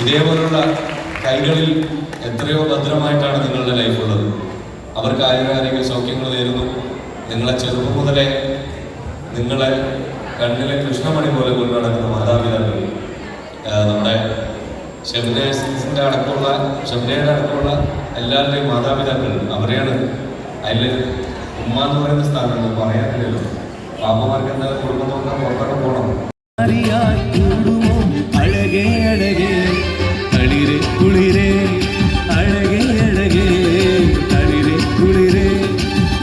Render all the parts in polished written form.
ഇതേപോലുള്ള കൈകളിൽ എത്രയോ ഭദ്രമായിട്ടാണ് നിങ്ങളുടെ ലൈഫുള്ളത്. അവർക്ക് ആരോഗ്യ സൗഖ്യങ്ങൾ നേരുന്നു. നിങ്ങളെ ചെറുപ്പം മുതലേ നിങ്ങളെ കണ്ണിലെ കൃഷ്ണമണി പോലെ കൊണ്ടു നടക്കുന്ന മാതാപിതാക്കൾ, നമ്മുടെ ഷെബ്നയുടെ അടക്കമുള്ള എല്ലാവരുടെയും മാതാപിതാക്കൾ അവരെയാണ്. അതിൽ ഉമ്മ എന്ന് പറയുന്ന സ്ഥാനം പറയാനില്ലല്ലോ. പാപ്പമാർക്ക് എന്താ കുടുംബം നോക്കാൻ പുറത്തൊക്കെ പോകണം. അഴകേ അഴകേ തളിരെ കുളിരേ അഴകേ അഴകേ തളിരെ കുളിരേ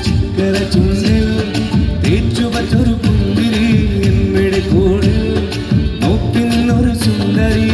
ചിക്കര ചുണ്ടിൽ തേച്ചു പറ്റൊരു പുന്തിരി എവിടെ കൂട് നോക്കി നിന്നൊരു സുന്ദരി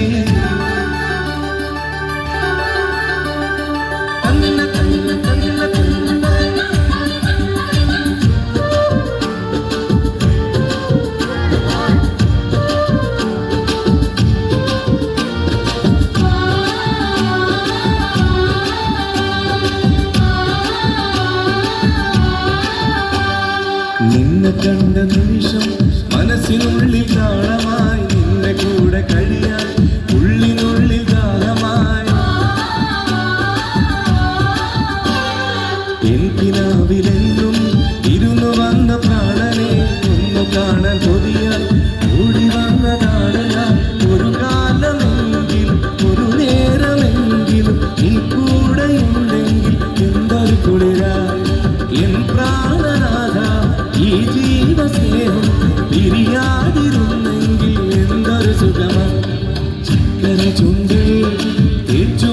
നിന്നെ കണ്ട നിമിഷം മനസ്സിനുള്ളിൽ താളമായി നിന്നെ കൂടെ കഴിയാൻ ഉള്ളിനുള്ളിൽ ദാഹമായി എനിക്കിനാവിലെന്നും ഇരുന്നു വന്ന പ്രാണനെ ഒന്നു കാണാൻ കൊതിയാൽ ഓടി വന്നതാണ് ഞാൻ. ഒരു കാലമെങ്കിലും ഒരു നേരമെങ്കിലും നീ കൂടെയുണ്ടെങ്കിൽ എന്തൊരു കുളിരായി എൻ പ്രാണനാഥ ഈ ജീവസ്നേഹം പിരിയാതിരുന്നെങ്കിൽ എന്തൊരു സുഖമ. ചക്കര ചുണ്ടിൽ തേച്ചു